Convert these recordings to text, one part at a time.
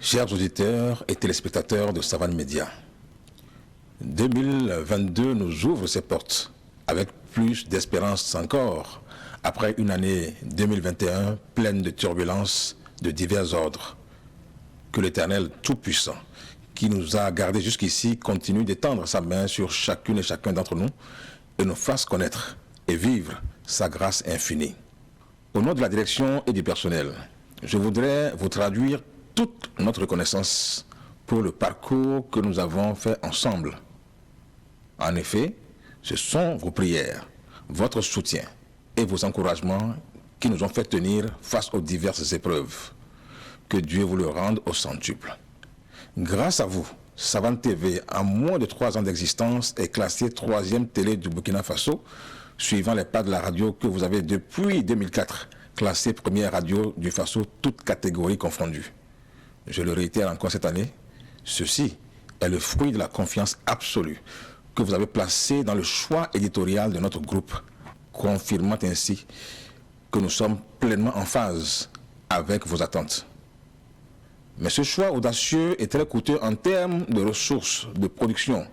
Chers auditeurs et téléspectateurs de Savane Média, 2022 nous ouvre ses portes avec plus d'espérance encore après une année 2021 pleine de turbulences de divers ordres. Que l'Éternel Tout-Puissant, qui nous a gardés jusqu'ici, continue d'étendre sa main sur chacune et chacun d'entre nous et nous fasse connaître et vivre sa grâce infinie. Au nom de la direction et du personnel, je voudrais vous traduire toute notre reconnaissance pour le parcours que nous avons fait ensemble. En effet, ce sont vos prières, votre soutien et vos encouragements qui nous ont fait tenir face aux diverses épreuves. Que Dieu vous le rende au centuple. Grâce à vous, Savane TV, en moins de 3 ans d'existence, est classée 3e télé du Burkina Faso, suivant les pas de la radio que vous avez depuis 2004, classée première radio du Faso, toutes catégories confondues. Je le réitère encore cette année, ceci est le fruit de la confiance absolue que vous avez placée dans le choix éditorial de notre groupe, confirmant ainsi que nous sommes pleinement en phase avec vos attentes. Mais ce choix audacieux est très coûteux en termes de ressources de production,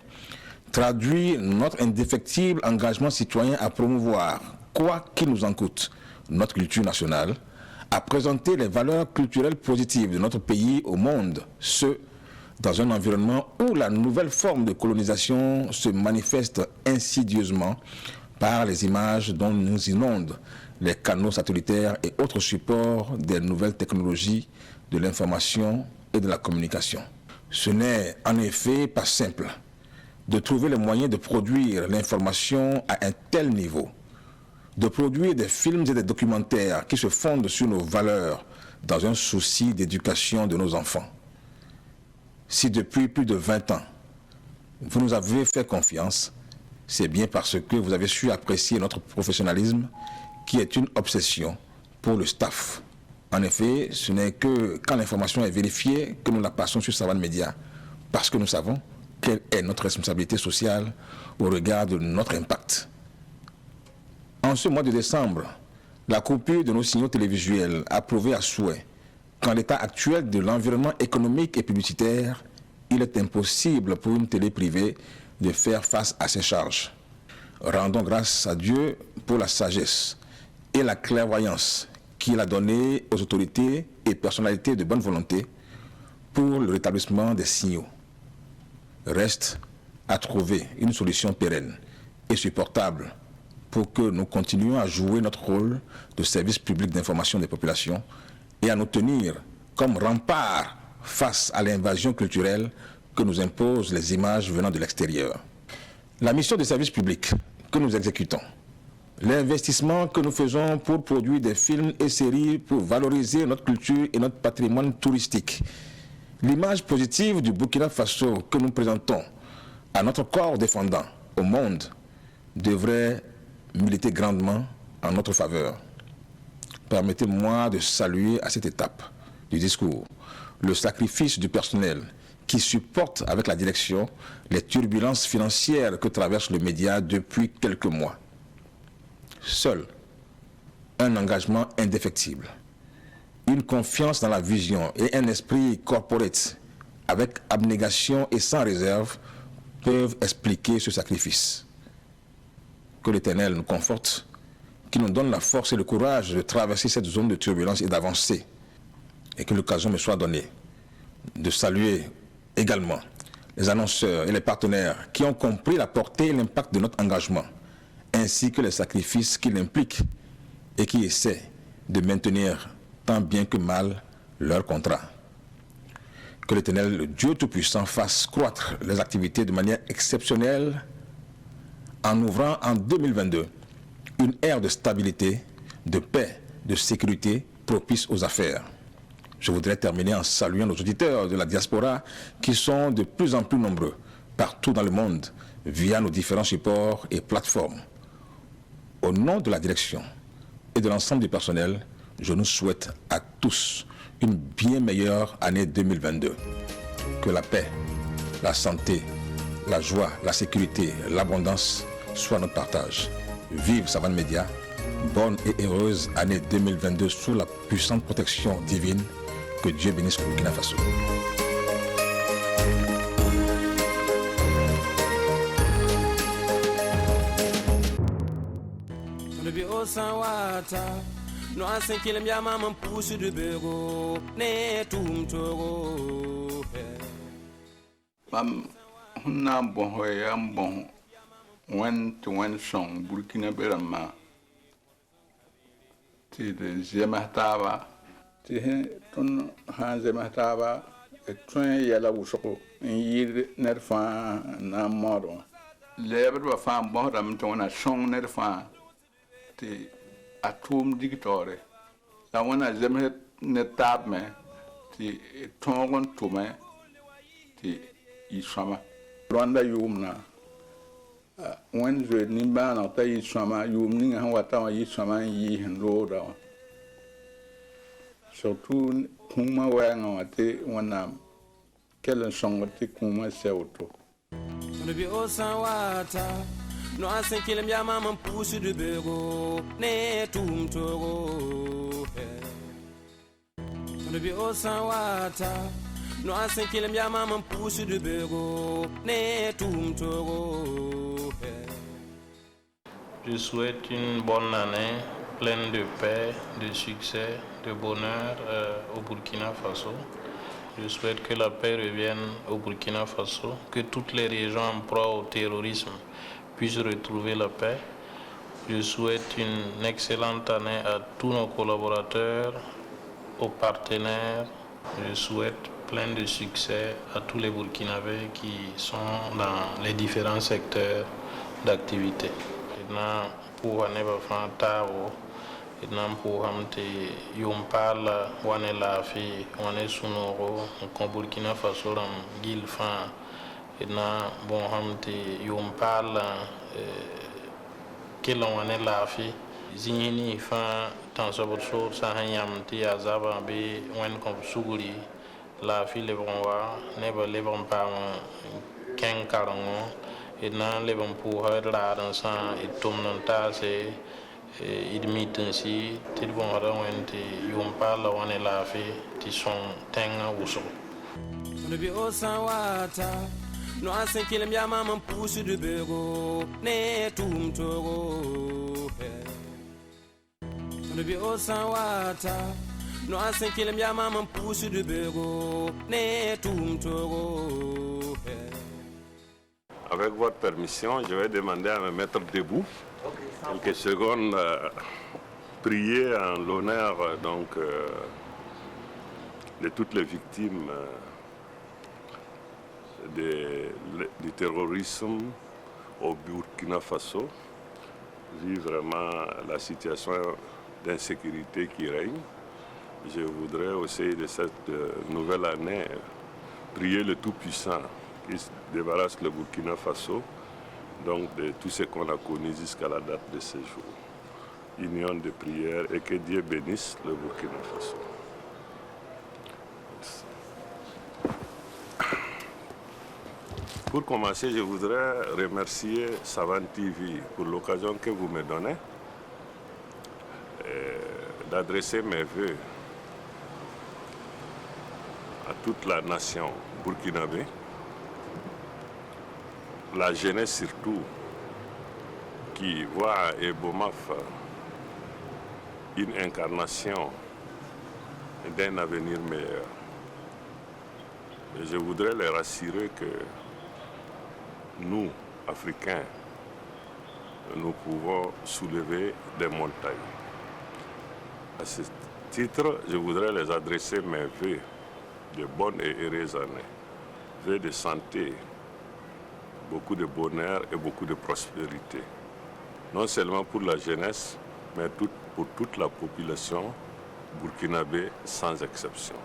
traduit notre indéfectible engagement citoyen à promouvoir, quoi qu'il nous en coûte, notre culture nationale, à présenter les valeurs culturelles positives de notre pays au monde, ce, dans un environnement où la nouvelle forme de colonisation se manifeste insidieusement par les images dont nous inondent les canaux satellitaires et autres supports des nouvelles technologies de l'information et de la communication. Ce n'est en effet pas simple de trouver les moyens de produire l'information à un tel niveau, de produire des films et des documentaires qui se fondent sur nos valeurs dans un souci d'éducation de nos enfants. Si depuis plus de 20 ans, vous nous avez fait confiance, c'est bien parce que vous avez su apprécier notre professionnalisme qui est une obsession pour le staff. En effet, ce n'est que quand l'information est vérifiée que nous la passons sur Savane Média, parce que nous savons quelle est notre responsabilité sociale au regard de notre impact. En ce mois de décembre, la coupure de nos signaux télévisuels a prouvé à souhait qu'en l'état actuel de l'environnement économique et publicitaire, il est impossible pour une télé privée de faire face à ses charges. Rendons grâce à Dieu pour la sagesse et la clairvoyance qu'il a donné aux autorités et personnalités de bonne volonté pour le rétablissement des signaux. Reste à trouver une solution pérenne et supportable pour que nous continuions à jouer notre rôle de service public d'information des populations et à nous tenir comme rempart face à l'invasion culturelle que nous imposent les images venant de l'extérieur. La mission de service public que nous exécutons, l'investissement que nous faisons pour produire des films et séries pour valoriser notre culture et notre patrimoine touristique, l'image positive du Burkina Faso que nous présentons à notre corps défendant au monde devrait militer grandement en notre faveur. Permettez-moi de saluer à cette étape du discours le sacrifice du personnel qui supporte avec la direction les turbulences financières que traverse le média depuis quelques mois. Seul un engagement indéfectible, une confiance dans la vision et un esprit corporate avec abnégation et sans réserve peuvent expliquer ce sacrifice. Que l'Éternel nous conforte, qu'il nous donne la force et le courage de traverser cette zone de turbulence et d'avancer, et que l'occasion me soit donnée de saluer également les annonceurs et les partenaires qui ont compris la portée et l'impact de notre engagement, ainsi que les sacrifices qu'il implique et qui essaient de maintenir tant bien que mal leur contrat. Que l'Éternel, le Dieu Tout-Puissant, fasse croître les activités de manière exceptionnelle en ouvrant en 2022 une ère de stabilité, de paix, de sécurité propice aux affaires. Je voudrais terminer en saluant nos auditeurs de la diaspora qui sont de plus en plus nombreux partout dans le monde via nos différents supports et plateformes. Au nom de la direction et de l'ensemble du personnel, je nous souhaite à tous une bien meilleure année 2022. Que la paix, la santé, la joie, la sécurité, l'abondance soient notre partage. Vive Savane Média, bonne et heureuse année 2022 sous la puissante protection divine Que Dieu bénisse le Burkina Faso. No asen kilem ya maman pousse de bego ne tum togo Mam hunna bon hoya bon wen song Burkina Berama ti de zemataba ti ton han zemataba et tun yala wusoko yir nerfa na modo leber ba fam bon ram ton na song nerfa ti atum digitore la wana zemet ne tab me ti tongon tume ti isama Rwanda yumna wen zo ni ba na ta isama yumni han wata yi sama yi hen roda surtout kuma wa ngate wana kelen songo ti kuma sewto no bi osawata no asen kilem ya maman pousse de bego ne tum togo no bi osawata no asen kilem ya maman pousse de bego ne tum togo. Je souhaite une bonne année pleine de paix, de succès, de bonheur au Burkina Faso. Je souhaite que la paix revienne au Burkina Faso, que toutes les régions en proie au terrorisme puissent retrouver la paix. Je souhaite une excellente année à tous nos collaborateurs, aux partenaires. Je souhaite plein de succès à tous les Burkinabés qui sont dans les différents secteurs d'activité. Maintenant, pour ne pas faire tao, maintenant pour hamte yompala wane lafi wane sunoro en Burkina Faso ram gilfan maintenant bon hamte yompala kelon wane lafi zini fa tan sabot so sa hanyam ti azaba be wen kom suguri lafi le bonwa ne ba le bon pa ken karango ina le bon pour la dans sa et tomnon tase idmitin si ti bon wen ti yompala wane lafi ti son tenga wuso no bi osawata no asen kilem ya maman pousse de bego ne tum togo no bi osawata no asen kilem ya maman pousse de bego ne tum togo. Avec votre permission, je vais demander à me mettre debout quelques secondes, prier en l'honneur de toutes les victimes du terrorisme au Burkina Faso, vu vraiment la situation d'insécurité qui règne. Je voudrais aussi de cette nouvelle année prier le Tout-Puissant qui débarrasse le Burkina Faso donc de tout ce qu'on a connu jusqu'à la date de ce jour. Union de prière et que Dieu bénisse le Burkina Faso. Pour commencer, je voudrais remercier Savant TV pour l'occasion que vous me donnez d'adresser mes vœux à toute la nation burkinabé, la jeunesse surtout, qui voit à Ebomaf une incarnation d'un avenir meilleur. Et je voudrais les rassurer que nous, Africains, nous pouvons soulever des montagnes. À ce titre, je voudrais les adresser mes vœux de bonnes et heureuses années, vœux de santé, beaucoup de bonheur et beaucoup de prospérité. Non seulement pour la jeunesse, mais pour toute la population burkinabé sans exception.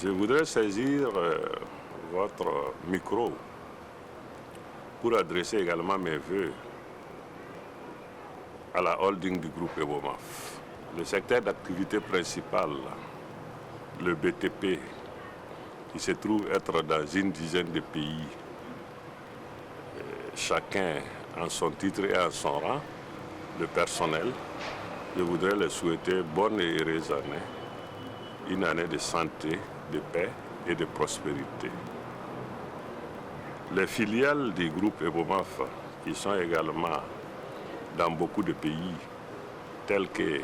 Je voudrais saisir votre micro pour adresser également mes vœux à la holding du groupe Ebomaf. Le secteur d'activité principal, le BTP, qui se trouve être dans une dizaine de pays, chacun en son titre et en son rang, le personnel, je voudrais les souhaiter bonnes et heureuses années une année de santé, de paix et de prospérité. Les filiales du groupe Ebomaf, qui sont également dans beaucoup de pays, tels que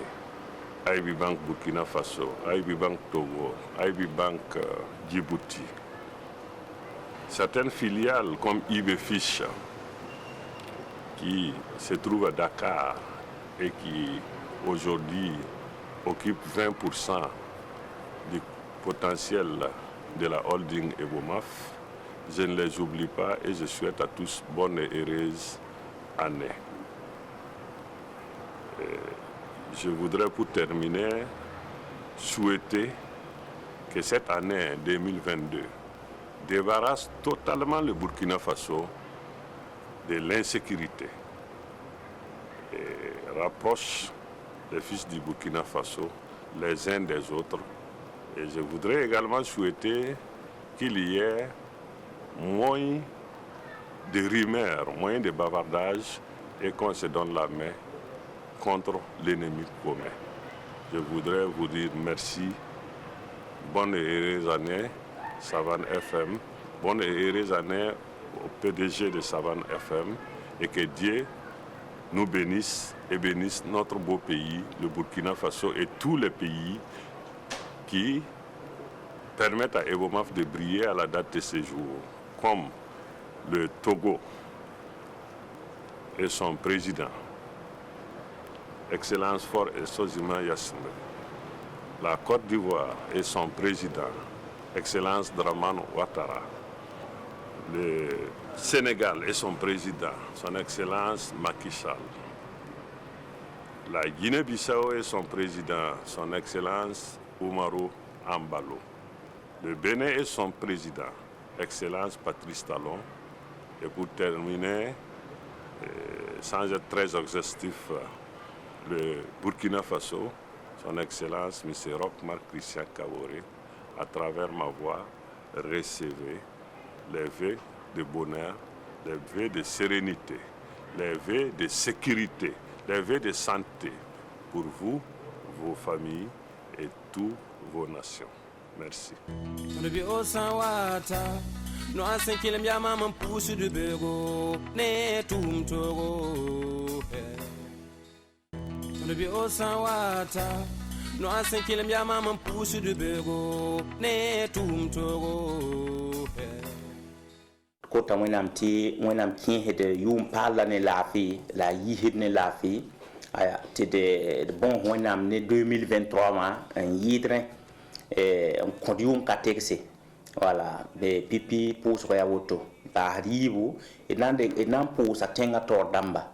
IB Bank Burkina Faso, IB Bank Togo, IB Bank Djibouti. Certaines filiales comme IB Fish, qui se trouve à Dakar et qui aujourd'hui occupe 20% du potentiel de la holding Ebomaf, je ne les oublie pas et je souhaite à tous bonne et heureuse année. Je voudrais pour terminer souhaiter que cette année 2022 débarrasse totalement le Burkina Faso de l'insécurité et rapproche les fils du Burkina Faso les uns des autres. Et je voudrais également souhaiter qu'il y ait moins de rumeurs, moins de bavardages et qu'on se donne la main contre l'ennemi commun. Je voudrais vous dire merci, bonne et heureuse année Savane FM, bonne et heureuse année au PDG de Savane FM et que Dieu nous bénisse et bénisse notre beau pays, le Burkina Faso et tous les pays qui permettent à Ebomaf de briller à la date de ce jour, comme le Togo et son président, Excellence Fort Esozima Yassine, la Côte d'Ivoire et son président, Excellence Dramane Ouattara, le Sénégal et son président, son Excellence Macky Sall, la Guinée-Bissau et son président, son Excellence Oumarou Ambalo, le Bénin et son président, Excellence Patrice Talon, et pour terminer, sans être très exhaustif, le Burkina Faso, son Excellence M. Roch-Marc Christian Kaboré, à travers ma voix, recevez les vœux de bonheur, les vœux de sérénité, les vœux de sécurité, les vœux de santé pour vous, vos familles et toutes vos nations. Merci. No asen kilem ya maman pousse de bego ne tum togo no bi o sanwata no asen kilem ya maman pousse de bego ne tum togo kota wenam kin hede yum pala ne lafi la yi hede ne lafi aya te de bon wenam ne 2023 ma en yidre on kodium katekse voilà be pipi pousse ya woto ba ribu enan pousse tenga tor damba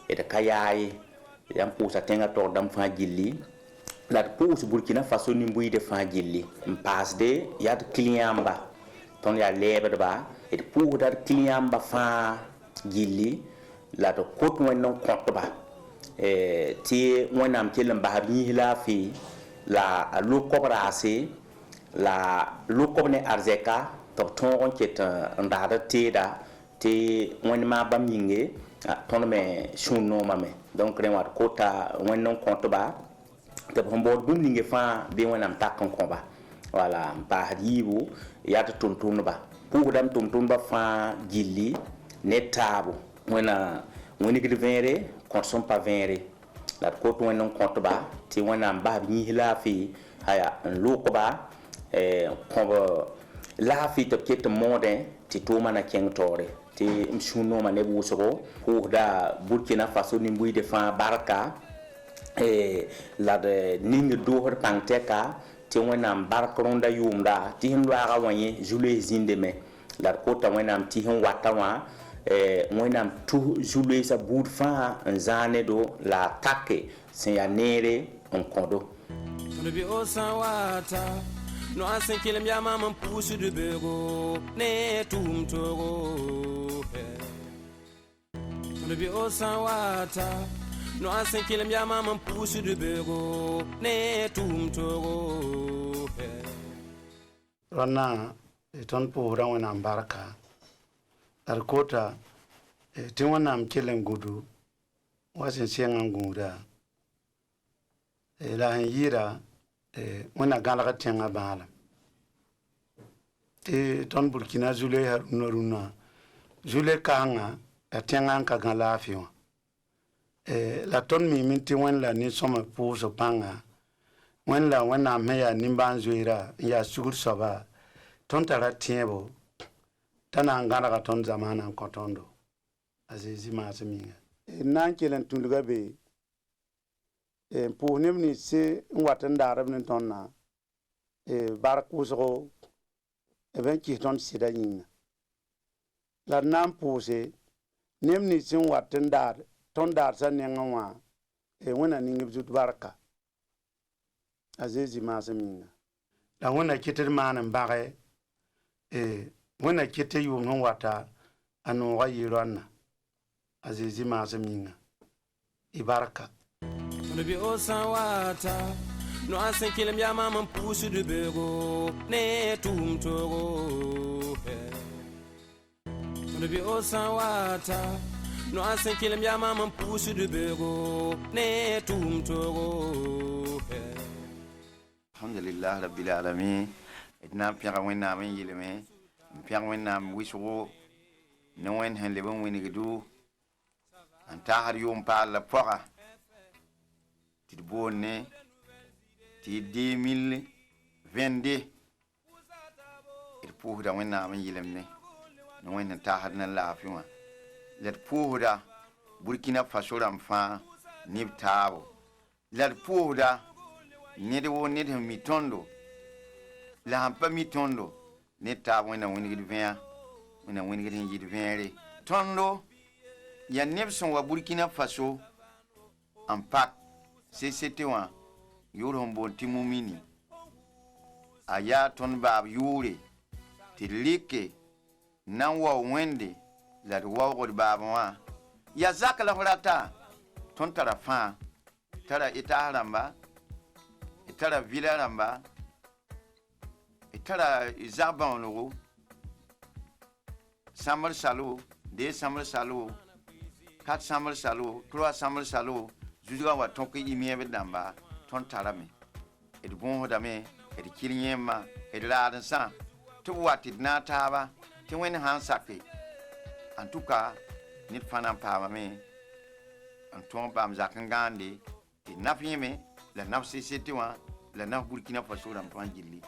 e de kayaye yan pousse tenga tor dam fa gilli la pousse Burkina Faso ni mbuy de fa gilli passe de ya de client ba ton ya lebe ba e pour dar client ba fa gilli la de côte won non compte ba ti wonam ti lamba bi la fi la lo cobrase la lokobne arzeka to ton ket ndada teda te wonma bam yinge ton me shunno mame donc re wat kota wonnon compte ba te bombo dum linge fa be wonam takon ko ba voilà ba ribu ya to tuntun ba pour dam tuntun ba fa gilli netabu woni gidi venre consomme pas venre la kota wonnon compte ba te wonam ba bi hila fi haya lokoba comme la fi to ket monde ti to mana ken tore ti msuno mane busoro pour da Burkina Faso ni mbuy de fa barka la de ning dohor panteka ti wonam barkronda yumda ti hindwa ga wanye jule zindeme la kota wonam ti hin watawa wonam tu jule sa bout fa nzane do la take sen ya nere on kodo no bi o sanwata no asen kilem ya maman pousse de bego ne tum togo no bi o sanwata no asen kilem ya maman pousse de bego ne tum togo rana ton pura wana baraka arkota tin wana kilem gudu wasin siyan guda la yira wẽnna gãlga tẽngã bãalem tɩ tõnd burkina zule haruna rũnã zule kaangã a tẽngã n ka gã laafɩ wã la tõnd miime tɩ wẽnd la nin-sõma pʋʋsg pãnga wẽnd la wẽnnaam sẽn yaa nimbãan zoeera n yaa sugr soaba tõnd tara tẽebo t'a na n gãdga tõnd zamaana n kõ tõndo a zeezi maasem yĩnga d na n kell n tũlga be n pʋʋs neb ninse n wat n daarb ne tõndã bark wʋsgo b n kɩs tõnd sɩda yĩnga la d na n pʋʋse neb nins n wat n daar tõnd daarsã nengẽ wã wẽnna ning b zut barka a zeezi maasem yĩnga la wẽnna kɩt d maan n bãge wẽnna kɩt tɩ yʋʋm sẽn wata a noogã yɩ-roanna a zeezi maasem yĩnga y barka Nabi Osawata, no asen kilem ya mama pusu de bego, ne tum togo. Nabi Osawata, no asen kilem ya mama pusu de bego, ne tum togo. Alhamdulillah rabbil alamin. Etna piaga wena men yileme, piaga wena wisgo, no wen hen lebon winigu, antahar yum pa la poga. Ti bonne ti 2022 il puhda wẽnnaam n yɩlemne ne wẽnd n taasd ne laafɩ wã la d puusda burkina faso rãmb fãa neb taabo la d puusda ned wo ned sẽn mi tõndo la sãn pa mi tõndo ned taab wẽnna wẽnegd vẽa wẽnna wẽnegd sẽn yɩɩd vẽere tõndo yaa neb sẽn wa burkina faso n pak CCT wã yʋʋr sẽn boond tɩ mumini a yaa tõnd baab yʋʋre tɩ d rɩke na n wao wẽnde la d waoogd baabẽ wã yaa zak la f rata tõnd tara fãa tara etaas rãmba tara vila rãmba tara zag bãonego sãmbr salo dee sãmbr salo 4 sãmbr salo 3 sãmbr salo zuzga wa tõk y-miẽeb d dãmba tõnd tarame d bõosdame d kɩl yẽmba d raad n sã tɩ b wat d na n taaba tɩ wẽnd sã n sake en tout cas ned fãa na n paamame n tõog paam zak n gãande tɩ naf yẽme la naf CCT wã la naf burkina faso rãmb fãa gilli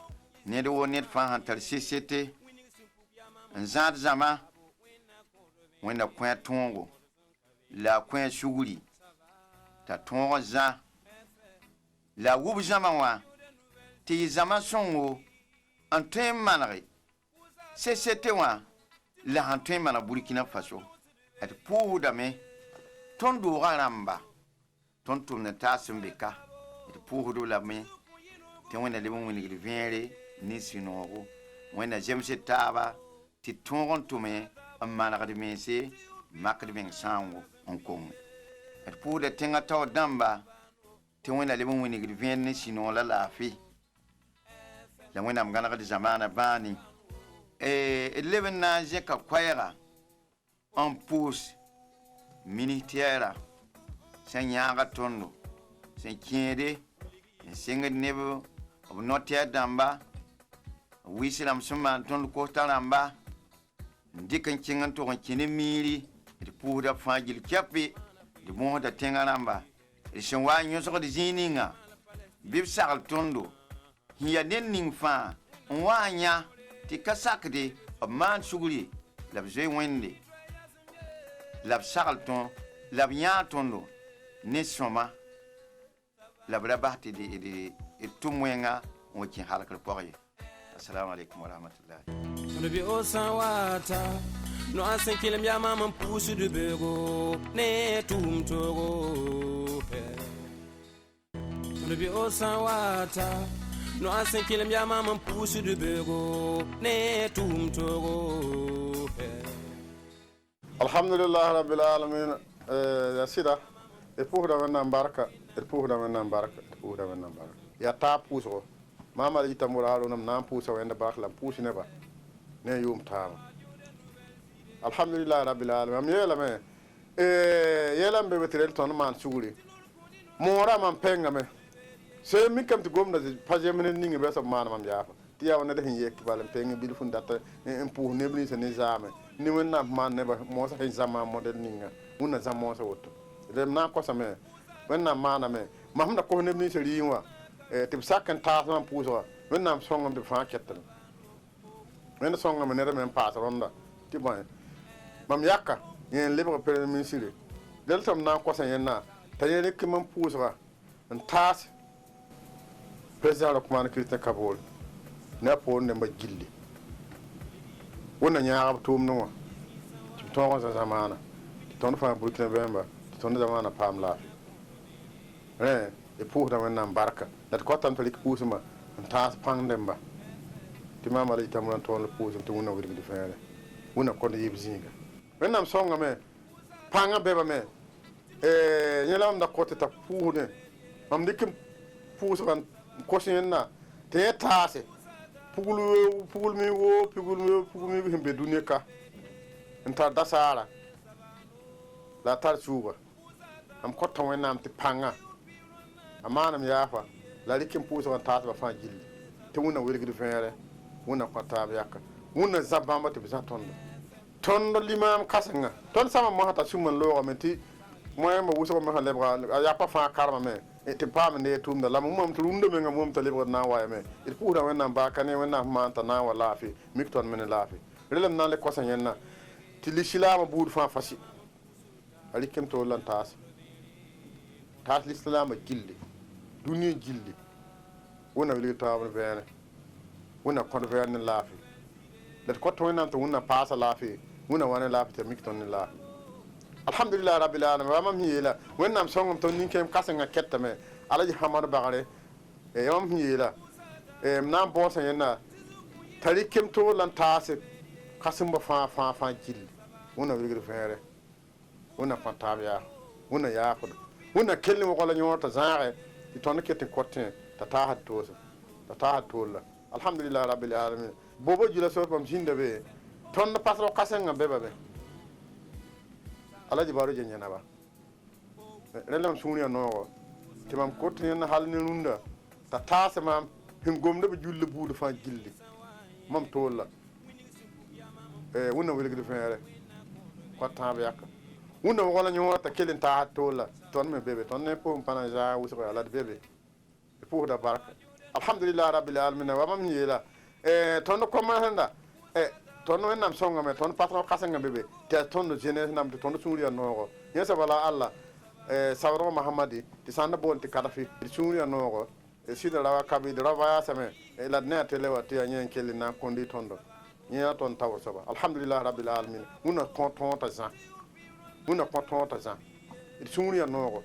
ned wo ned fãa sãn tar CCT n zãad zãma wẽnda kõ tõogo la kõ sugri t'a tõog zã la wub zãma wã tɩ y zãma sõngo n tõe n manege CCT wã la sãn tõe n maneg burkina faso d pʋʋsdame tõnd doogã rãmba tõnd tʋmd n taas n beka d pʋʋsd lame tɩ wẽnna leb n wingd vẽere ne sũ-noogo wẽnna zemsd taaba tɩ tõog n tʋme n manegd mense makd meng sãango n konge d pʋʋsda tẽngã tao dãmba tɩ wẽnna leb n wingd vẽer ne sũ-noog la laafɩ la wẽnnaam gãnegd zamaana bãane d leb n na n zẽka koɛɛga n pʋʋs ministɛɛra sẽn yãaga tõndo sẽn kẽede n sengd neb b notɛɛr dãmba wɩs rãmb sẽn maan tõnd kosta rãmba n dɩk n kẽng n tʋg n kẽ ne miiri d pʋʋsda fãa gill kɛpɩ d bõosda tẽngã rãmba d sẽn wa n yõsgd zĩig ninga bɩ b sagl tõndo sẽn yaa ned ning fãa n wa n yã tɩ ka sakde b maan sugri la b zoe wẽnde la b sagl tõnd la b yãa tõndo ne sõma la b ra bas tɩ d tʋm wẽnga n wa kẽ halkr pʋg ye assalamu alaikum warahmatullahi Nabi Osawata, no asen kilem ya mama pusu de bego, ne tum togo. Nabi Osawata, no asen kilem ya mama pusu de bego, ne tum togo. Alhamdulillah rabbil alamin ya sida e puhda wannan baraka e puhda wannan baraka e puhda wannan baraka ya ta puso mama ita muraro nam nan puso wenda baraka la pusi ne ba ne yum tama alhamdulillah rabbil alamin am yela me yelam be betrel ton man suguri mora man penga me se mi kam to gomna pa jemene ningi be so mana mam yafa ti yaw na de hin yek balam pengi bil fun data en pour ne bni se ne zame ni wonna man ne ba mo sa hin zama model ninga wonna zama so wotto de na ko sa me wonna mana me mahmda ko ne bni se riwa tɩ b sak n taas mam pʋʋsga wẽnnaam sõngem tɩ b fãa kɛtame wẽnd sõngame ned me n paas rõnda tɩ bõe mam yaka yẽ n lebg premier ministre del tɩ m na n kõsa yẽnna t'a yẽ rɩk mam pʋʋsga n taas président rokman christian kabool ne a poor dẽmba gilli wẽnna yãagb tʋʋmdẽ wã tɩ b tõog n zã zamaana tɩ tõnd fãa burkina bẽmba tɩ tõnd zamaana paam laafɩ rẽ e pʋʋsda wẽnnaam barka la d kõtam t'a rɩk pʋʋsmã n taas pãng dẽmba tɩ maama la yɩtame n tõnd pʋʋsem tɩ wẽnna wilgd fẽere wẽnna kõnd yɩb zĩiga wẽnnaam sõngame pãngã bɛbame yẽ la mam da kõt t'a pʋʋsdẽ mam dɩk n pʋʋsga n kos yẽnna tɩ yẽ taase pugl mi wo pugl mi sẽn be dũniyã ka n tar dasaara la a tar suuga mam kõta wẽnnaam tɩ pãngã a maanam yaafa la rɩk n pʋʋsg n taasba fãa gilli tɩ wẽnna welgd vẽere wẽnna kõ taab yaka wẽnna zã bãmba tɩ b zã tõndo tõnd limaam kãsenga tõnd sãma mosã t'a sũm n loogame tɩ moẽmba wʋsg me sã lebga a yapa fãa karmame tɩ paam ne tʋʋmda la mam tɩ rũndã menga mam t'a lebgd na n wayame d pʋʋsda wẽnnaam baaka ne wẽnnaam maan t'a na n wa laafɩ mik tõnd me ne laafɩ rẽlem na n le kõsa yẽnna tɩ lislaamã buud fãa fasi a rɩkem toor la n taas lislaamã gilli dũniyã gilli wẽnna wilg taab n vẽene wẽnna kõd vɛɛr ne laafɩ la d kõt wẽnnaam tɩ wẽnna paasa laafɩ wẽnna wa ne laafɩ tɩ mik tõnd ne laafɩ alhamdulillah rabbil alamin wa mam yeela wẽnnaam sõngem tõnd nin-kẽem kãsengã kɛtame alaji hamad bagre mam sẽn yeela m na n bõosa yẽnna t'a rɩkem toor la n taase kãsembã fãa gilli wẽnna wilgd vẽere wẽnna kõ taab yaa wẽnna yaafd wẽnna kell ne wogla yõor t'a zãage tɩ tõnd ket n kõtẽ t'a taasd toose t'a taasd toor la alhamdulillah rabbil alamin bobo jila so mam zĩnda be tõnd pasg kãsengã bɛba be alaji baro je nyana ba relam sũurã noogo tɩ mam kot yẽnna hal ne rũndã t'a taase mam sẽn gomda b julle buud fãa gilli mam toor la wẽnna wilgd vẽere kõ tãab yaka wẽnna wogla yõor t'a kell n taasd toor la tõnd me bebe tõnd ne pʋʋs n pa na zãag wʋsga ala d bebe d pʋʋsda barka alhamdulillah rabbil alamin wa mam yeela tõnd kõma sẽnda tõnd wẽnnaam sõngame tõnd pasg kãsengã bebe tɩ tõnd zenes nam tɩ tõnd sũurã noogo yẽ soaba la alla sabdg mahamadi tɩ sãnda bool tɩ kadfɩ d sũurã noogo sɩd rawa kabɩd raba yaasame la d ne a tele wa tɩ yaa yẽ n kell na n kõndi tõndo yẽ a tõnd tabr soaba alhamdulillah rabbil alamin wẽnna kõ tõog t'a zã wẽnna kõ tõog t'a zã d sũurã noogo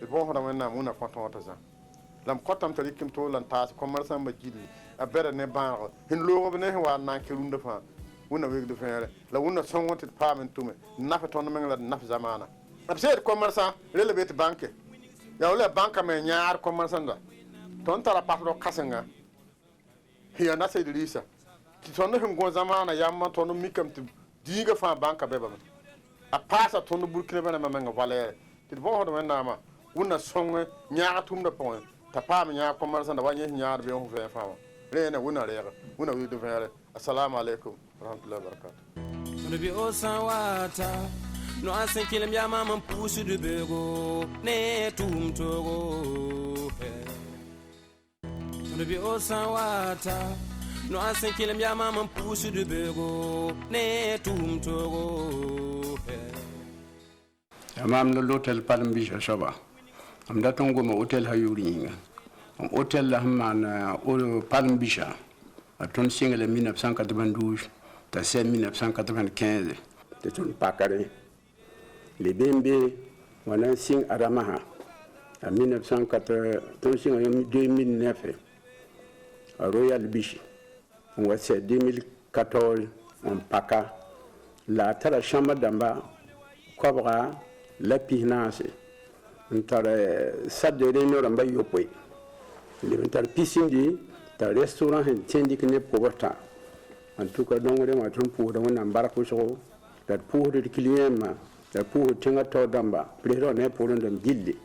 d bõosda wẽnnaam wẽnna kõ tõog t'a zã la m kõtame t'a rɩkm toor la n taas kõmar sãmba gilli a bɛda ne bãagd sẽn loogb ne sẽn wa n na n kẽ rũndã fãa wẽnna wegd vẽere la wẽnna sõng tɩ d paam n tʋme n naf tõnd meng la d naf zamaana b seed kõmarsã rela be tɩ bãnke yaa la bãnka me yãar kõmarsãnda tõnd tara pasd kãsenga sẽn yaa naseed rɩɩsa tɩ tõnd sẽn gõ zamaana yamã tõnd mikame tɩ diigã fãa bãnka bɛbame a paasa tõnd burkina bãnema menga valɛɛre tɩ d bõosd wẽnnaamã wẽnna sõng yãag tʋmdã pʋgẽ t'a paam yãag kõmarsãnda wa yẽ sẽn yãad bɩ f vẽ fãa wã rẽene wẽnna reege wẽnna wɩgd vẽere assalamu alaikum warahmatullahi wabarakatuh Bi o sawata no asen kilem ya mama pusu de bego ne tum togo bi o sawata no asen kilem ya mama pusu de bego ne tum togo amam no l'hôtel Palm Soba am da tongo mo hôtel hayuringa hôtel la man au Palm Beach a ton single 1992 t'as 1995 de ton pacare les BMB on a signé à Ramaha en 1980 ton signé en 2009 à Royal Beach on va c'est 2014 on paca la tala chambre d'amba cobra la pinance on tara salle de réunion d'amba yopé le tar piscine di tar restaurant en tiendi que ne poverta en tout cas donc on a pour dans un barco sur la pour de client la pour tenga to damba président ne pour ndam gilli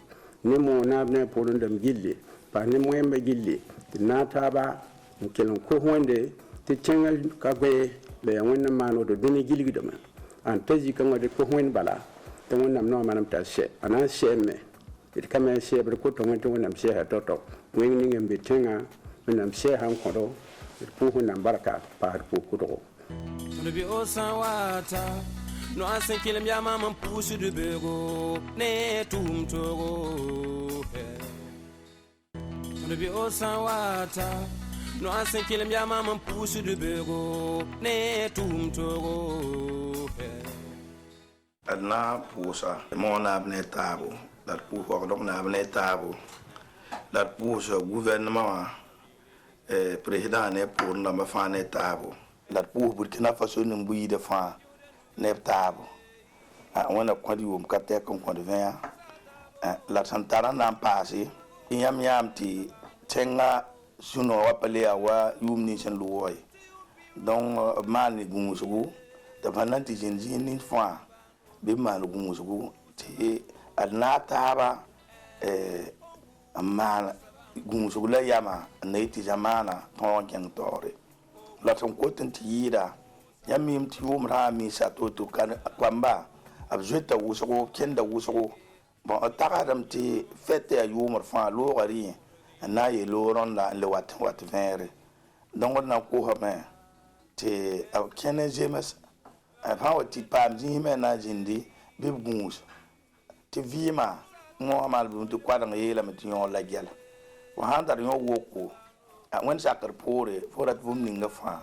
ne mo na ne pour ndam gilli pa ne moyemba gilli tɩ na taaba n kell n kos wẽnde tɩ tẽngã ka goe la ya wẽnnaam maan woto dũni gilgdame n ta zikãngã d kos wẽnd bala tɩ wẽnnaam noa manam t'a sɛ a na n sɛɛme d ka me n sɛɛbd kota wẽ tɩ wẽnnaam sɛɛsa tao-tao wẽng ning n be tẽngã wẽnnaam sɛɛsã n kõdo d pʋʋs wẽnnaam barka paasd pʋʋs kʋdgo Bi o san wata no asen kilem ya mama pusu de bego ne tum togo Bi o san wata no asen kilem ya mama pusu de bego ne tum togo Adna pusa mo na abne tabo dat pu ko dok na abne tabo dat pusa gouvernement président ne pour na ma fa ne tabo dat pu Burkina Faso ne mbuyi de fa ne tabo wana kwadi wum katte kon ko de vin la santara na passé yam ti tenga suno wa pale wa yum ni sen luoy donc mani gumusugu de fananti jinji ni fa be mal gumusugu ti adna taba amma gumusugu la yama ne ti zamana ton ken tore la ton kotin ti yida yamim ti umra mi satoto kan kwamba abjeta wusugu kenda wusugu bon atagadam ti fete ayumar fa lo gari na ye lo ronda le wat vere donc na ko ha ti kene jemes fa wati pam jime na jindi be gungus ti vima mo amal bu to kwadang yela mit yon la gel wa handar yon woko wen sakar pore forat vum ninga fa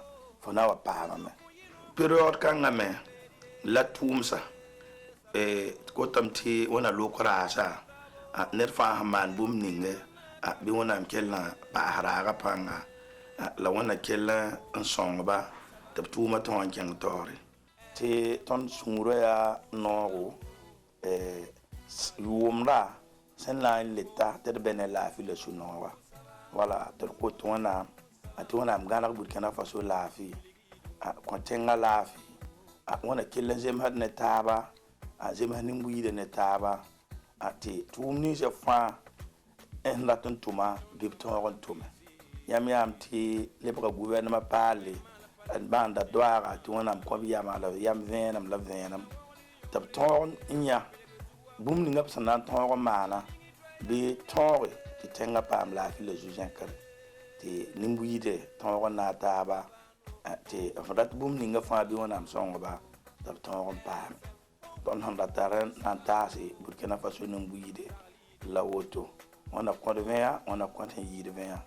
na wa pama me period kan me la tumsa ko tamti wona lokra sa ner fa haman bum ninga bi wona kelna ba haraga panga la wona kella en songba tab tuma ton keng tore ti ton sungro ya nogo yumra sen la leta ter benela fi le sunowa wala ter ko tona atona mgana Burkina Faso la fi ko tenga la fi wona kella jem had ne taba jem hanin buyi de ne taba ati tumni je fa en la ton tuma dipton tuma yam ti lebra gouvernement parler banda doara ti wona ko yama la yam venam la venam tab ton inya bum ni ngap sanan ton mana bi tore ti tenga pam la fi le jugen kar ti nimbuyide ton na taba ti fadat bum ni ngap fa bi wona songo ba tab ton pam don handa taran antasi Burkina Faso nimbuyide la woto wana ko de vea wana ko tan yide vea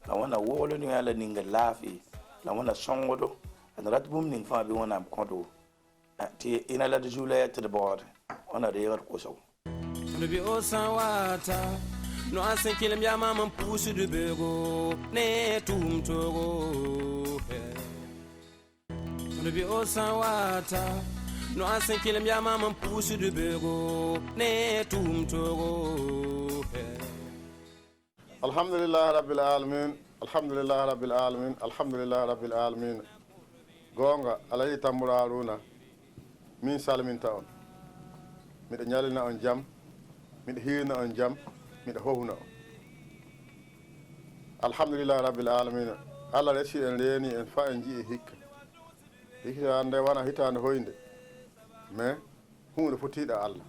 la wana wolo ni ala ninga lafi la wana songodo rat bum ning fa bi wana kodo ti ina la de jula te de bord wana de yor ko so Bi o san wata no asen kilem ya mama pusu de bego ne tum togo Bi o san wata no asen kilem ya mama pusu de bego ne tum togo Alhamdulillah rabbil alamin, alhamdulillah rabbil alamin, alhamdulillah rabbil alamin. Gonga alayi tambura aruna min salminta on miɗo ñalina on jam miɗo hirna on jam miɗo hohuna on alhamdulillah rabbil alamin. Allah resi en reeni en fa en jii hikka nde wona hitande hoynde mais hunde fotiɗa Allah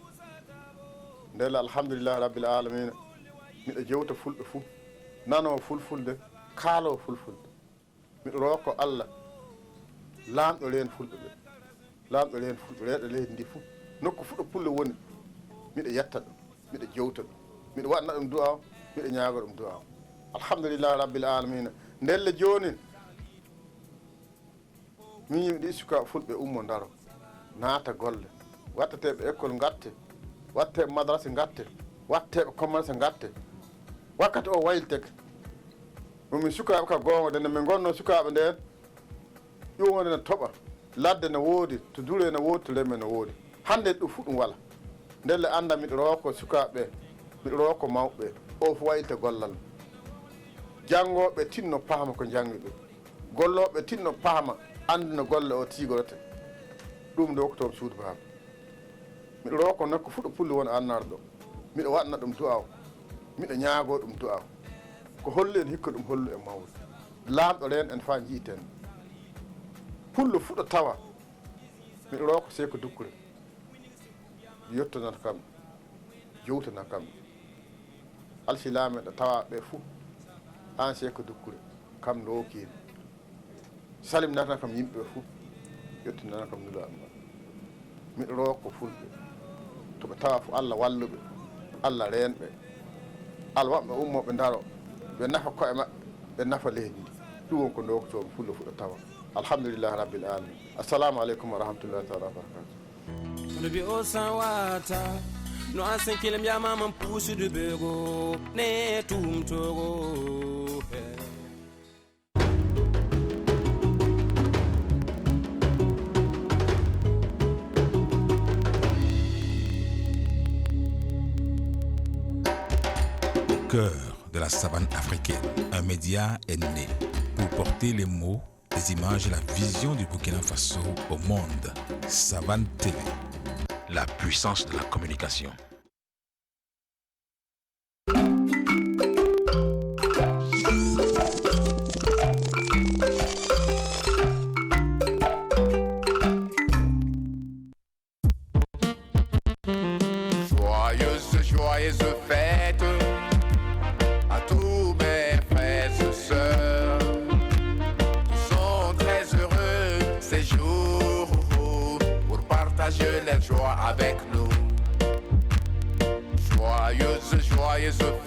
ndela alhamdulillah rabbil alamin. miɗo jewta fulɓe fuu nano fulfulde kaalo fulfulde miɗo roko Allah laamɗo leen fulɓe ɓe laamɗo leen fulɓe reeɗo leydi ndi fuu nokku fuɗɗo pulle woni miɗo yetta ɗum miɗo jewta ɗum miɗo waɗna ɗum du'a miɗo ñaago ɗum du'a alhamdulillah rabbil alamina ndelle joni min yimɓe suka fulɓe ummo daro naata golle wattateɓe école gatte watteɓe madrasa gatte watteɓe commerce gatte wakkati o waylteke ɗum sukaɓe ka gonga nde min gonno sukaɓe nden ƴuwonde ne toɓa ladde ne woodi to dure ne woodi to remme ne woodi hande ɗum fu ɗum wala ndelle anda miɗo roko sukaɓe miɗo roko mawɓe o fo waylte gollal janggoɓe tinno paama ko jangi ɓe golloɓe tinno paama anduno golle o tigorote ɗum nde hokkotoɓe suudu paama miɗo roko nokku fuɗɗo pulli woni annarɗo miɗo waɗna ɗum du'aw miɗo ñaago ɗum du'aw ko holli en hikka ɗum hollu e mawɗo laamɗo ren en fa jiiten pullo fuɗa tawa miɗo roko seko dukkure yettonata kamɓe jowtana kamɓe alsilameɗo tawa ɓe fuu an seko dukkure kam lookino salimnata kam yimɓe fuu yettinana kam nula amma miɗo roko fulɓe toɓe tawa fo Allah walluɓe Allah renɓe Allah waɓɓe ummoɓe daro ɓe nafa koye maɓɓe ɓe nafa leydi ndi ɗum won ko doktoɓe fullo fuɗa tawa alhamdulillahi rabbil alamin assalamu aleykum wa rahmatullahi taala wa barakatuh Nubi o sawata no asen kilem ya maman pusu de bego ne tum togo Au cœur de la savane africaine, un média est né pour porter les mots, les images et la vision du Burkina Faso au monde. Savane TV, la puissance de la communication. Joyeuse fête à tous mes frères et sœurs qui sont très heureux ces jours pour partager leur joie avec nous. Joyeuse fête.